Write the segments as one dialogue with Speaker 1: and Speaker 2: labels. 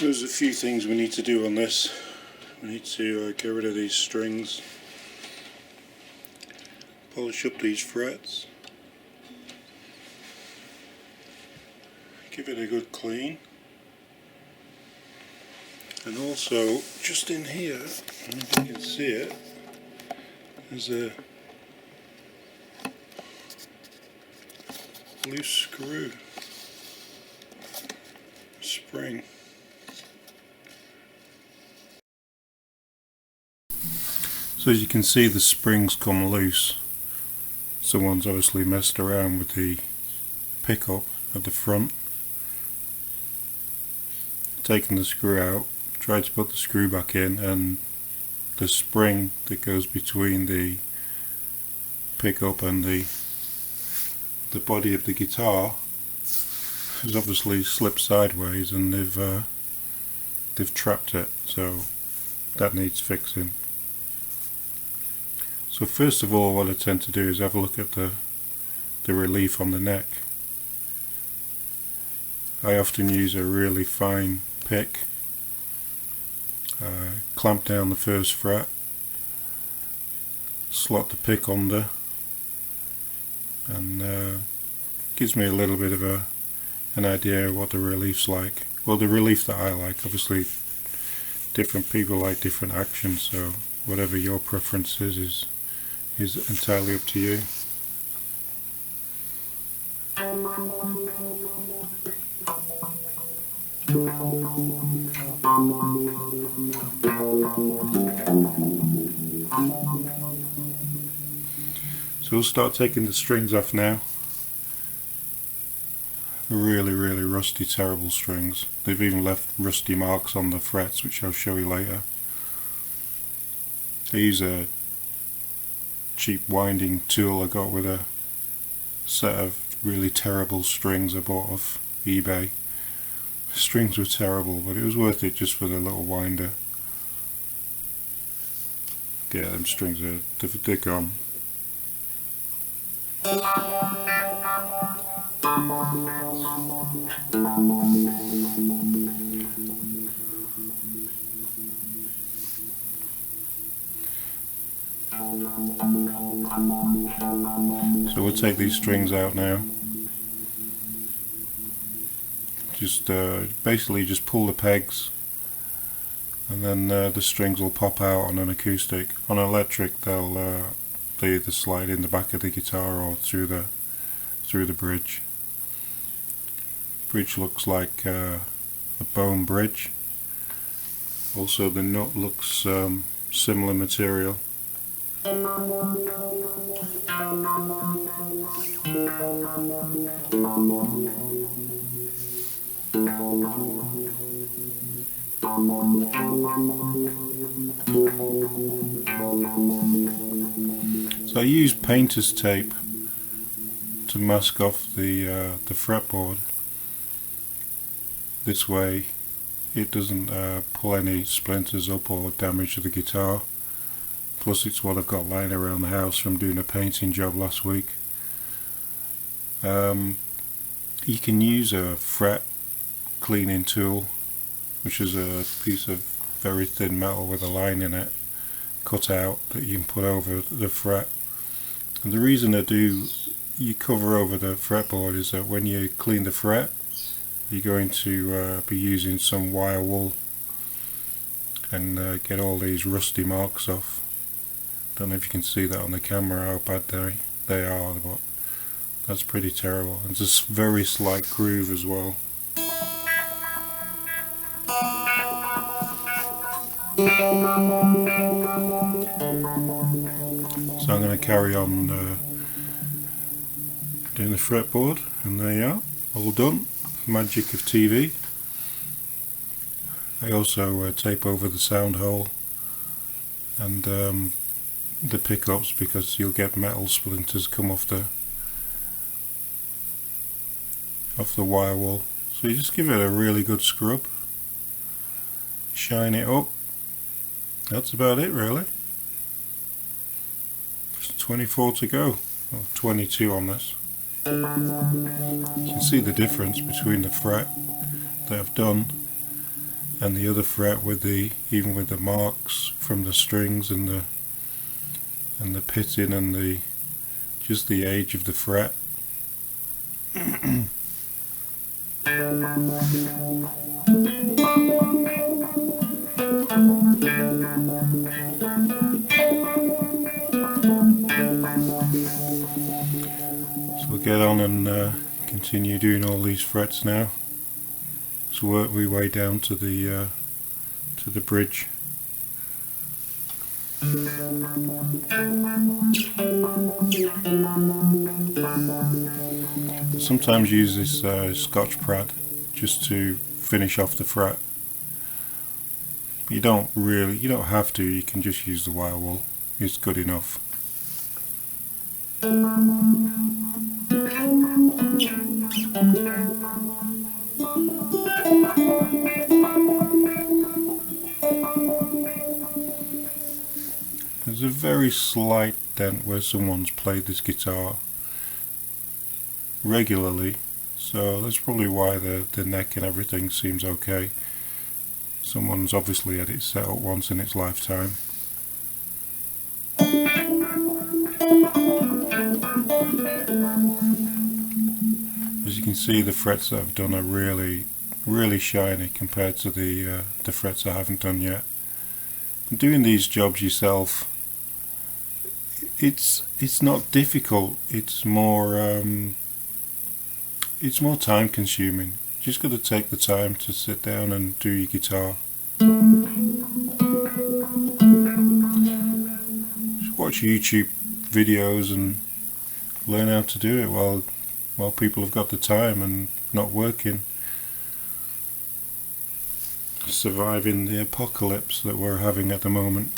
Speaker 1: There's a few things we need to do on this. We need to get rid of these strings, polish up these frets, give it a good clean, and also just in here, I don't know if you can see it, there's a loose screw spring. So as you can see, the springs come loose. Someone's obviously messed around with the pickup at the front, taken the screw out, tried to put the screw back in, and the spring that goes between the pickup and the body of the guitar has obviously slipped sideways, and they've trapped it, so that needs fixing. So first of all, what I tend to do is have a look at the relief on the neck. I often use a really fine pick, clamp down the first fret, slot the pick under, and gives me a little bit of an idea of what the relief's like. Well, the relief that I like. Obviously different people like different actions, so whatever your preference is entirely up to you. So we'll start taking the strings off now. Really rusty, terrible strings. They've even left rusty marks on the frets, which I'll show you later. I use a cheap winding tool I got with a set of really terrible strings I bought off eBay. The strings were terrible, but it was worth it just for the little winder. Yeah, them strings they're gone. So we'll take these strings out now. Just basically just pull the pegs, and then the strings will pop out on an acoustic. On electric, they either slide in the back of the guitar or through the bridge. Bridge looks like a bone bridge. Also, the nut looks similar material. So I use painter's tape to mask off the fretboard. This way it doesn't pull any splinters up or damage the guitar. Plus it's what I've got lying around the house from doing a painting job last week. You can use a fret cleaning tool, which is a piece of very thin metal with a line in it cut out that you can put over the fret. And the reason you cover over the fretboard is that when you clean the fret, you're going to be using some wire wool and get all these rusty marks off. Don't know if you can see that on the camera how bad they are, but that's pretty terrible. And just very slight groove as well. So I'm going to carry on doing the fretboard, and there you are, all done. Magic of TV. I also tape over the sound hole and the pickups, because you'll get metal splinters come off the wire wool. So you just give it a really good scrub, shine it up. That's about it really. Just 24 to go, or 22 on this. You can see the difference between the fret that I've done and the other fret with even with the marks from the strings and the pitting and just the age of the fret. So we'll get on and continue doing all these frets now. So work my way down to the bridge. Sometimes use this Scotch pad just to finish off the fret. But you don't have to. You can just use the wire wool. It's good enough. There's a very slight dent where someone's played this guitar regularly, so that's probably why the neck and everything seems okay. Someone's obviously had it set up once in its lifetime. As you can see, the frets that I've done are really shiny compared to the frets I haven't done yet. Doing these jobs yourself, it's not difficult. It's more time consuming. You just got to take the time to sit down and do your guitar. Just watch YouTube videos and learn how to do it while people have got the time and not working. Surviving the apocalypse that we're having at the moment.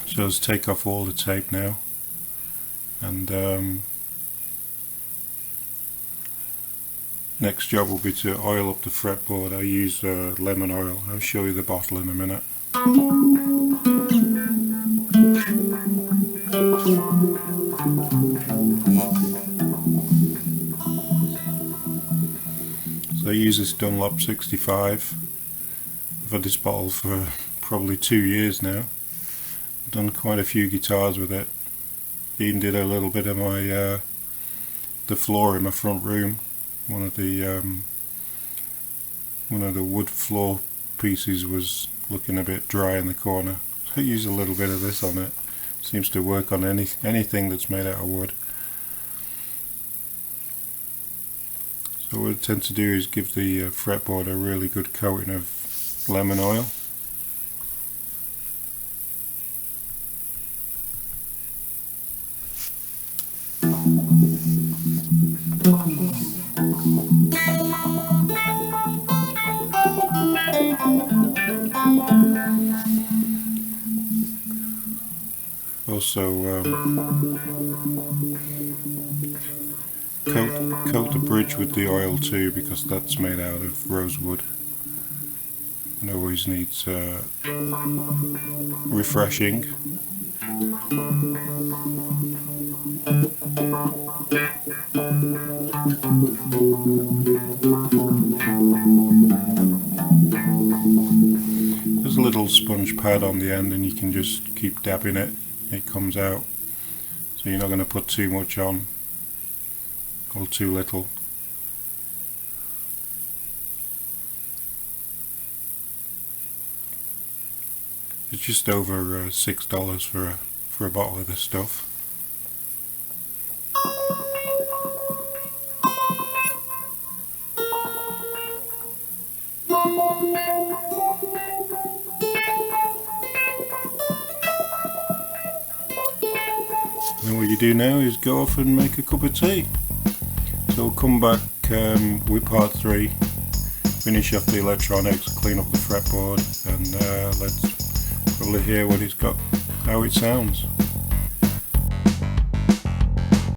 Speaker 1: So let's take off all the tape now, and next job will be to oil up the fretboard. I use lemon oil. I'll show you the bottle in a minute. So I use this Dunlop 65. I've had this bottle for probably 2 years now. I've done quite a few guitars with it. Even did a little bit of my the floor in my front room. One of the wood floor pieces was looking a bit dry in the corner. So I use a little bit of this on it. Seems to work on anything that's made out of wood. So what I tend to do is give the fretboard a really good coating of lemon oil. Also coat the bridge with the oil too, because that's made out of rosewood and always needs refreshing. There's a little sponge pad on the end and you can just keep dabbing it. It comes out, so you're not going to put too much on or too little. It's just over $6 for a bottle of this stuff. And what you do now is go off and make a cup of tea. So we'll come back with part 3, finish off the electronics, clean up the fretboard, and let's probably hear what it's got, how it sounds.